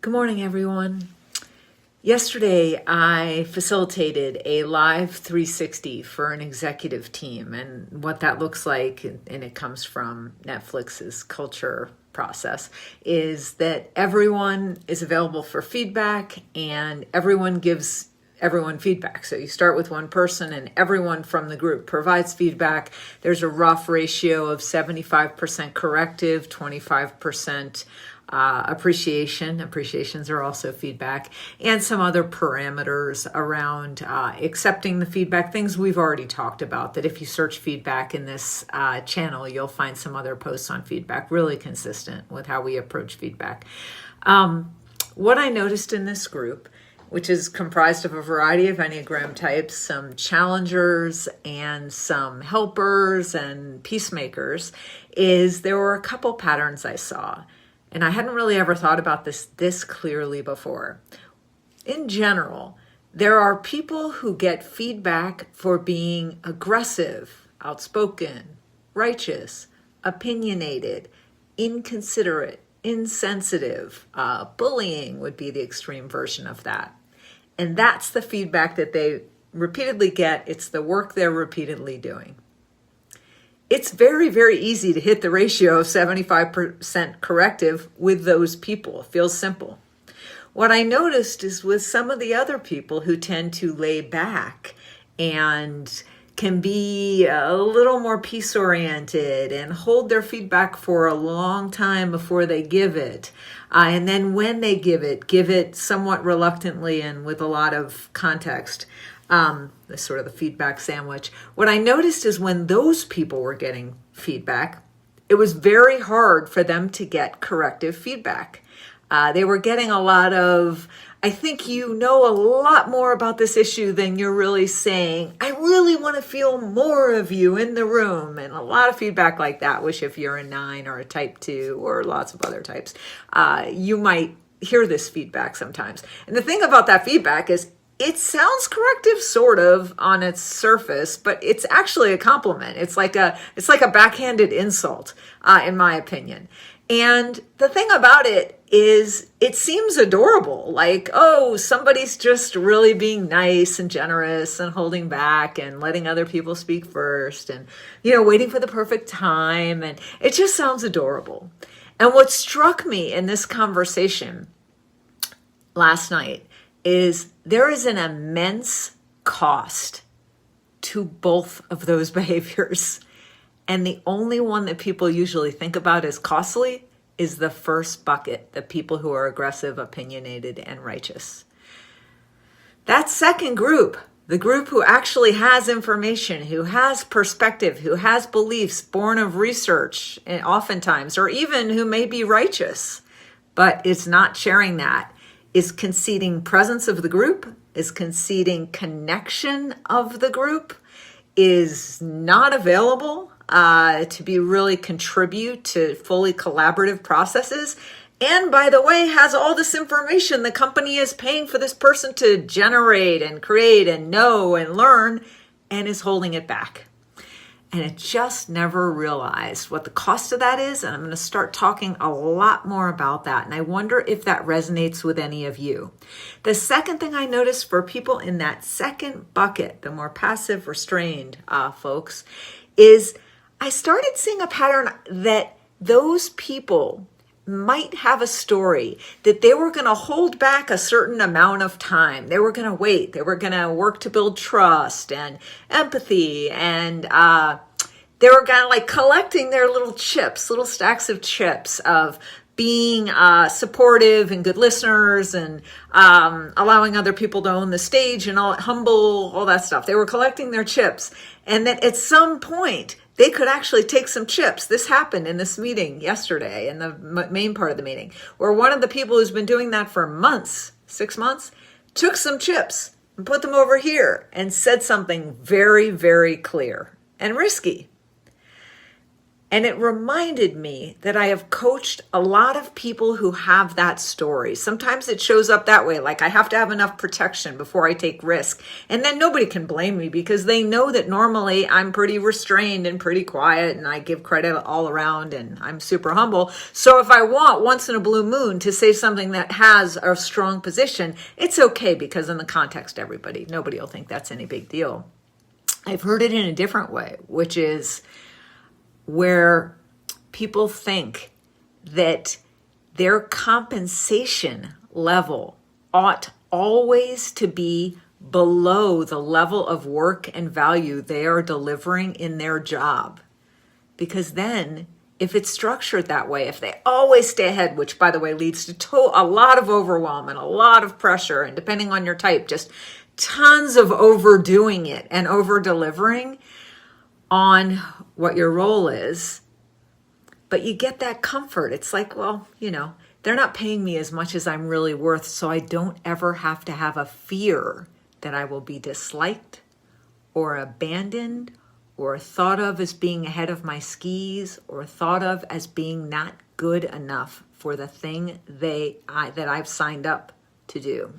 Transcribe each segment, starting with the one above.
Good morning, everyone. Yesterday, I facilitated a live 360 for an executive team, and what that looks like, and it comes from Netflix's culture process, is that everyone is available for feedback and everyone gives everyone feedback. So you start with one person and everyone from the group provides feedback. There's a rough ratio of 75% corrective, 25% appreciation. Appreciations are also feedback, and some other parameters around accepting the feedback, things we've already talked about, that if you search feedback in this channel, you'll find some other posts on feedback, really consistent with how we approach feedback. What I noticed in this group, which is comprised of a variety of Enneagram types, some challengers and some helpers and peacemakers, is there were a couple patterns I saw. And I hadn't really ever thought about this clearly before. In general, there are people who get feedback for being aggressive, outspoken, righteous, opinionated, inconsiderate, insensitive. Bullying would be the extreme version of that. And that's the feedback that they repeatedly get. It's the work they're repeatedly doing. It's very, very easy to hit the ratio of 75% corrective with those people. It feels simple. What I noticed is with some of the other people who tend to lay back and can be a little more peace-oriented and hold their feedback for a long time before they give it. And then when they give it somewhat reluctantly and with a lot of context. The sort of the feedback sandwich. What I noticed is when those people were getting feedback, it was very hard for them to get corrective feedback. They were getting a lot of, I think you know a lot more about this issue than you're really saying. I really want to feel more of you in the room. And a lot of feedback like that, which if you're a 9 or a type 2 or lots of other types, you might hear this feedback sometimes. And the thing about that feedback is it sounds corrective sort of on its surface, but it's actually a compliment. It's like a backhanded insult, in my opinion. And the thing about it is it seems adorable. Like, oh, somebody's just really being nice and generous and holding back and letting other people speak first and, waiting for the perfect time. And it just sounds adorable. And what struck me in this conversation last night is there is an immense cost to both of those behaviors. And the only one that people usually think about as costly is the first bucket, the people who are aggressive, opinionated, and righteous. That second group, the group who actually has information, who has perspective, who has beliefs born of research, and oftentimes, or even who may be righteous, but is not sharing that, is conceding presence of the group, is conceding connection of the group, is not available to be really contribute to fully collaborative processes, and by the way, has all this information the company is paying for this person to generate and create and know and learn, and is holding it back. And it just never realized what the cost of that is. And I'm going to start talking a lot more about that. And I wonder if that resonates with any of you. The second thing I noticed for people in that second bucket, the more passive, restrained folks, is I started seeing a pattern that those people might have a story that they were going to hold back a certain amount of time. They were going to wait. They were going to work to build trust and empathy. And they were kind of like collecting their little chips, little stacks of chips of being supportive and good listeners and allowing other people to own the stage and all humble, all that stuff. They were collecting their chips. And that at some point, they could actually take some chips. This happened in this meeting yesterday, in the main part of the meeting, where one of the people who's been doing that for months, 6 months, took some chips and put them over here and said something very, very clear and risky. And it reminded me that I have coached a lot of people who have that story. Sometimes it shows up that way, like I have to have enough protection before I take risk. And then nobody can blame me because they know that normally I'm pretty restrained and pretty quiet and I give credit all around and I'm super humble. So if I want once in a blue moon to say something that has a strong position, it's okay because in the context, nobody will think that's any big deal. I've heard it in a different way, which is where people think that their compensation level ought always to be below the level of work and value they are delivering in their job. Because then, if it's structured that way, if they always stay ahead, which by the way leads to a lot of overwhelm and a lot of pressure, and depending on your type, just tons of overdoing it and over delivering on what your role is, but you get that comfort. It's like, well, they're not paying me as much as I'm really worth, so I don't ever have to have a fear that I will be disliked or abandoned or thought of as being ahead of my skis or thought of as being not good enough for the thing that I've signed up to do.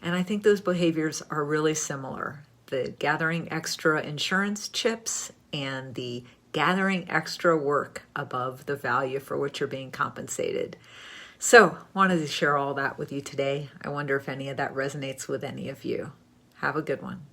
And I think those behaviors are really similar. The gathering extra insurance chips and the gathering extra work above the value for which you're being compensated. So, wanted to share all that with you today. I wonder if any of that resonates with any of you. Have a good one.